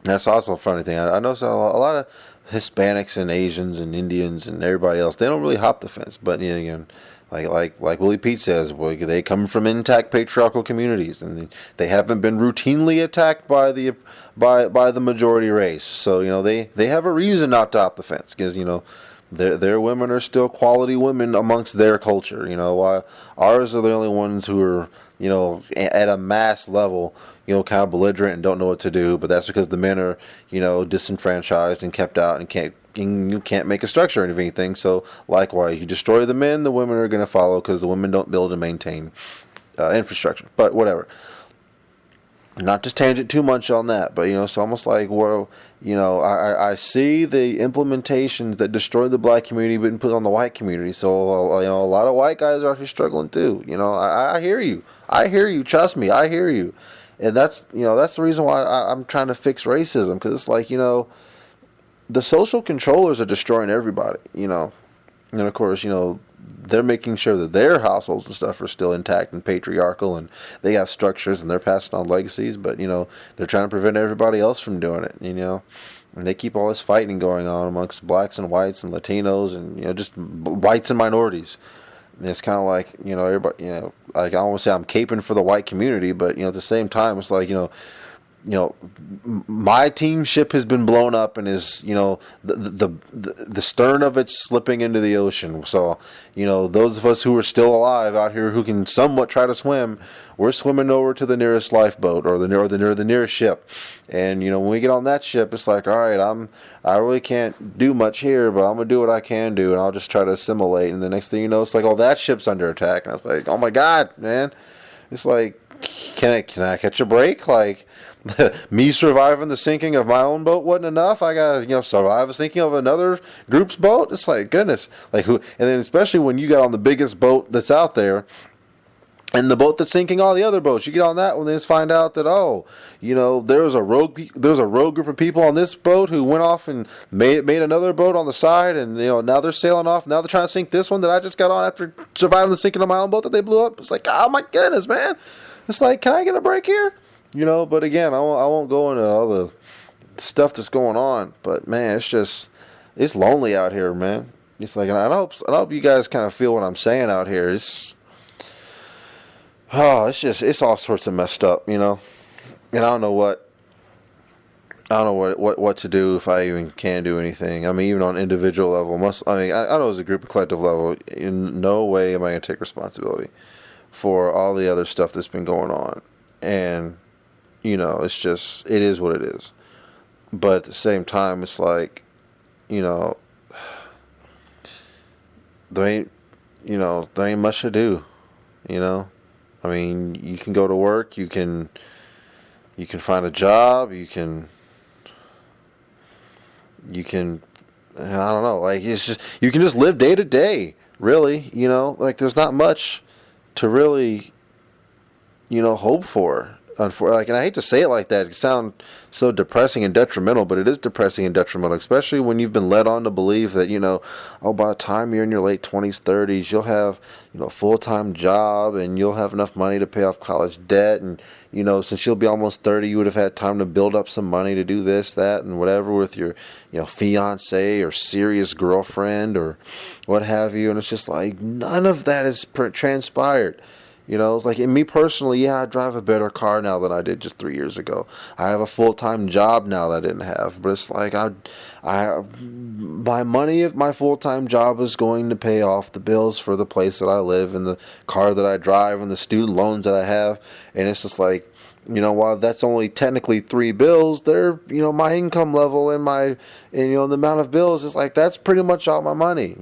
that's also a funny thing. I know a lot of Hispanics and Asians and Indians and everybody else, they don't really hop the fence. But you know, again, like Willie Pete says, well, they come from intact patriarchal communities, and they haven't been routinely attacked by the majority race. So you know, they have a reason not to hop the fence because, you know, their women are still quality women amongst their culture. You know, while ours are the only ones who are, you know, at a mass level, you know, kind of belligerent and don't know what to do. But that's because the men are, you know, disenfranchised and kept out and you can't make a structure of anything. So likewise, you destroy the men, the women are going to follow because the women don't build and maintain infrastructure. But whatever. Not to tangent too much on that, but, you know, it's almost like, well, you know, I see the implementations that destroy the black community but put on the white community. So, you know, a lot of white guys are actually struggling too. You know, I hear you. I hear you. Trust me, I hear you. And that's, you know, that's the reason why I'm trying to fix racism, because it's like, you know, the social controllers are destroying everybody, you know. And of course, you know, they're making sure that their households and stuff are still intact and patriarchal, and they have structures and they're passing on legacies, but, you know, they're trying to prevent everybody else from doing it, you know. And they keep all this fighting going on amongst blacks and whites and Latinos and, you know, just whites and minorities. And it's kind of like, you know, everybody, you know, like I don't want to say I'm caping for the white community, but, you know, at the same time, it's like, you know, my team ship has been blown up and is, you know, the stern of it's slipping into the ocean. So, you know, those of us who are still alive out here who can somewhat try to swim, we're swimming over to the nearest lifeboat or the nearest ship. And, you know, when we get on that ship, it's like, all right, I really can't do much here, but I'm gonna do what I can do, and I'll just try to assimilate. And the next thing you know, it's like, oh, that ship's under attack, and I was like, oh my god, man, it's like, can I catch a break? Like, me surviving the sinking of my own boat wasn't enough. I gotta, you know, survive the sinking of another group's boat. It's like, goodness, like who? And then especially when you got on the biggest boat that's out there, and the boat that's sinking all the other boats, you get on that one, they just find out that, oh, you know, there was a rogue group of people on this boat who went off and made another boat on the side, and, you know, now they're sailing off. Now they're trying to sink this one that I just got on after surviving the sinking of my own boat that they blew up. It's like, oh my goodness, man. It's like, can I get a break here? You know, but again, I won't go into all the stuff that's going on. But man, it's lonely out here, man. It's like, and I hope you guys kind of feel what I'm saying out here. It's all sorts of messed up, you know. And I don't know what to do, if I even can do anything. I mean, even on an individual level, I know as a group and collective level, in no way am I going to take responsibility for all the other stuff that's been going on. And, you know, it is what it is. But at the same time, it's like, you know, there ain't much to do, you know. I mean, you can go to work, you can find a job, you can You can, I don't know, like it's just you can just live day to day. Really, like there's not much to really hope for. And I hate to say it like that. It sounds so depressing and detrimental, but it is depressing and detrimental, especially when you've been led on to believe that oh, by the time you're in your late 20s, 30s, you'll have a full time job and you'll have enough money to pay off college debt, and since you'll be almost 30, you would have had time to build up some money to do this, that, and whatever with your fiance or serious girlfriend or what have you, and it's just like none of that is transpired. It's like, in me personally, yeah, I drive a better car now than I did just 3 years ago. I have a full-time job now that I didn't have. But it's like, my money of my full-time job is going to pay off the bills for the place that I live and the car that I drive and the student loans that I have. And it's just like, while that's only technically three bills, they're, my income level and the amount of bills is like, that's pretty much all my money.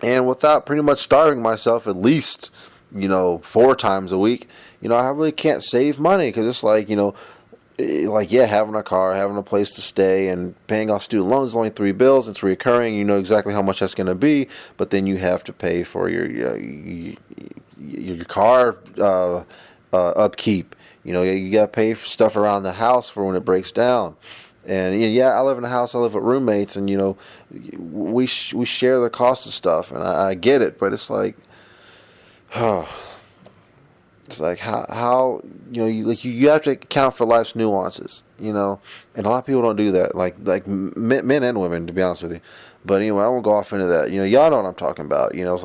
And without pretty much starving myself at least 4 times a week, I really can't save money, because it's like, yeah, having a car, having a place to stay, and paying off student loans is only 3 bills. It's recurring. You know exactly how much that's going to be, but then you have to pay for your car upkeep. You got to pay for stuff around the house for when it breaks down. And yeah, I live in a house. I live with roommates, and we share the cost of stuff, and I get it, but it's like, it's like how you have to account for life's nuances, and a lot of people don't do that, like men and women, to be honest with you. But anyway, I won't go off into that. Y'all know what I'm talking about. It's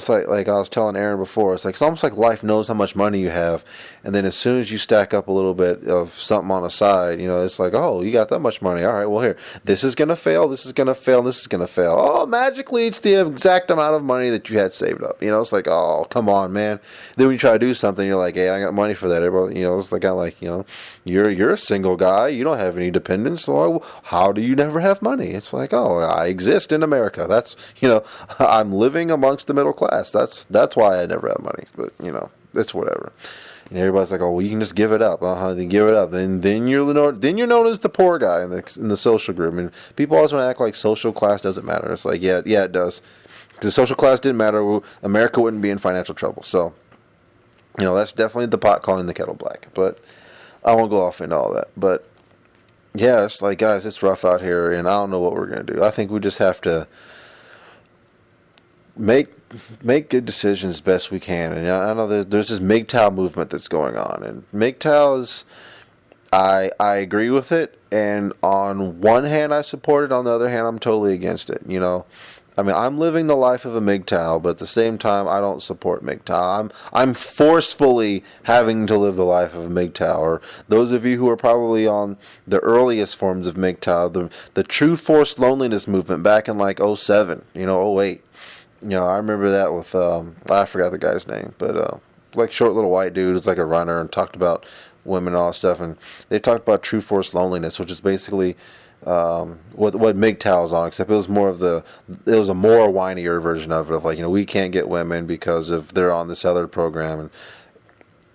like I was telling Aaron before. It's almost like life knows how much money you have, and then as soon as you stack up a little bit of something on the side, it's like, oh, you got that much money. All right, well, here, this is gonna fail. This is gonna fail. This is gonna fail. Oh, magically, it's the exact amount of money that you had saved up. It's like, oh, come on, man. Then when you try to do something, you're like, hey, I got money for that. Everybody, it's like, you're a single guy. You don't have any dependents. So how do you never have money? It's like, oh, I exist in America. That's I'm living amongst the middle class. That's why I never have money. But it's whatever. And everybody's like, oh, well, you can just give it up. Then give it up. Then you're known as the poor guy in the social group. And people always want to act like social class doesn't matter. It's like, yeah, it does. If the social class didn't matter, America wouldn't be in financial trouble. So, that's definitely the pot calling the kettle black. But I won't go off into all that. But yeah, it's like, guys, it's rough out here, and I don't know what we're gonna do. I think we just have to make good decisions best we can. And I know there's this MGTOW movement that's going on, and MGTOW is, I agree with it, and on one hand I support it, on the other hand I'm totally against it. I'm living the life of a MGTOW, but at the same time, I don't support MGTOW. I'm forcefully having to live the life of a MGTOW. Or those of you who are probably on the earliest forms of MGTOW, the true forced loneliness movement back in like '07, '08. I remember that with I forgot the guy's name, but like short little white dude who's like a runner and talked about women and all that stuff, and they talked about true forced loneliness, which is basically what MGTOW is on, except it was a more whinier version of it, of like, we can't get women because of they're on this other program, and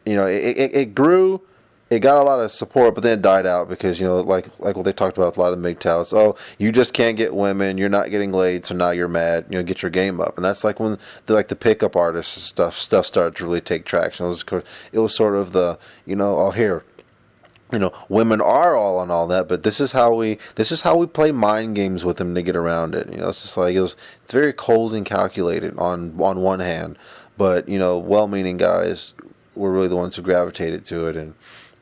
it grew, it got a lot of support, but then it died out because like what they talked about with a lot of the MGTOWs. Oh, you just can't get women, you're not getting laid, so now you're mad. Get your game up, and that's like when the pickup artists and stuff started to really take traction. It was sort of the oh, here, women are all on all that, but this is how we play mind games with them to get around it. It's just like it's very cold and calculated on one hand, but well-meaning guys were really the ones who gravitated to it, and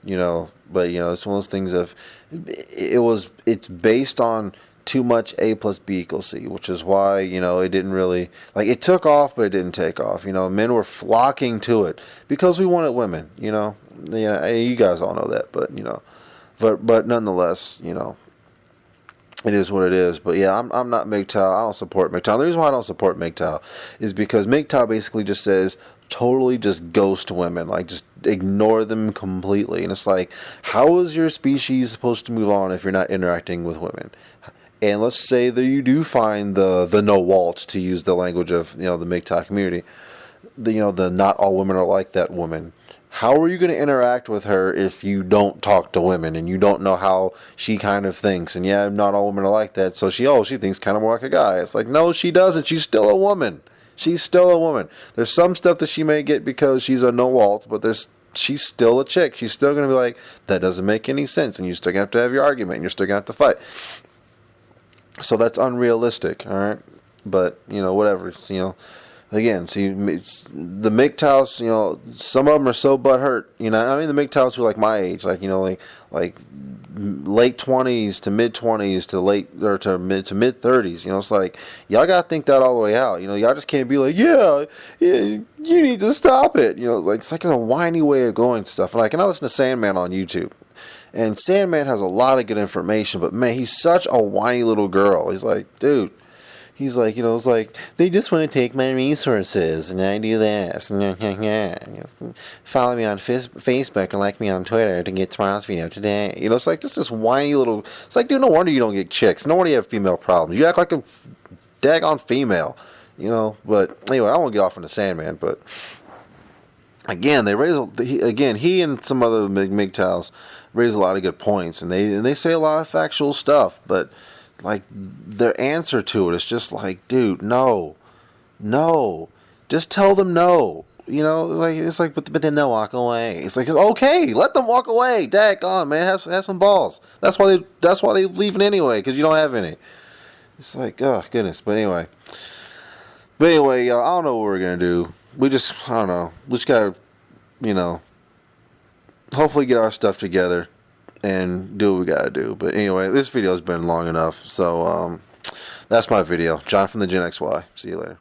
but it's one of those things of it's based on too much A plus B equals C, which is why it didn't really, like, it took off, but it didn't take off. Men were flocking to it because we wanted women. Yeah, you guys all know that, but but nonetheless, it is what it is. But yeah, I'm not MGTOW. I don't support MGTOW. The reason why I don't support MGTOW is because MGTOW basically just says totally just ghost women, like just ignore them completely. And it's like, how is your species supposed to move on if you're not interacting with women? And let's say that you do find the no walt, to use the language of the MGTOW community, the not all women are like that woman. How are you going to interact with her if you don't talk to women and you don't know how she kind of thinks? And yeah, not all women are like that. So she thinks kind of more like a guy. It's like, no, she doesn't. She's still a woman. She's still a woman. There's some stuff that she may get because she's a no-walt, but she's still a chick. She's still going to be like, that doesn't make any sense. And you're still going to have your argument. And you're still going to have to fight. So that's unrealistic, all right? But, whatever. Again, see, the MGTOWs, some of them are so butthurt. The MGTOWs who are like my age, like late 20s to mid 20s to late or to mid 30s. It's like y'all gotta think that all the way out. Y'all just can't be like, yeah, you need to stop it. It's like a whiny way of going stuff. And I listen to Sandman on YouTube. And Sandman has a lot of good information, but man, he's such a whiny little girl. He's like, dude. He's like, it's like, they just want to take my resources, and I do this. Follow me on Facebook and like me on Twitter to get tomorrow's video today. It's like this whiny little... It's like, dude, no wonder you don't get chicks. No wonder you have female problems. You act like a daggone female, But anyway, I won't get off on the Sandman, but... Again, he and some other MGTOWs raise a lot of good points, and they say a lot of factual stuff, but... Like, their answer to it is just like, dude, no. Just tell them no. It's like, but then they'll walk away. It's like, okay, let them walk away. Daggone, man, have some balls. That's why they leaving anyway, because you don't have any. It's like, oh goodness. But anyway, y'all, I don't know what we're gonna do. I don't know. We just gotta, hopefully get our stuff together and do what we gotta do. But anyway, this video has been long enough, so that's my video. John from the Gen XY. See you later.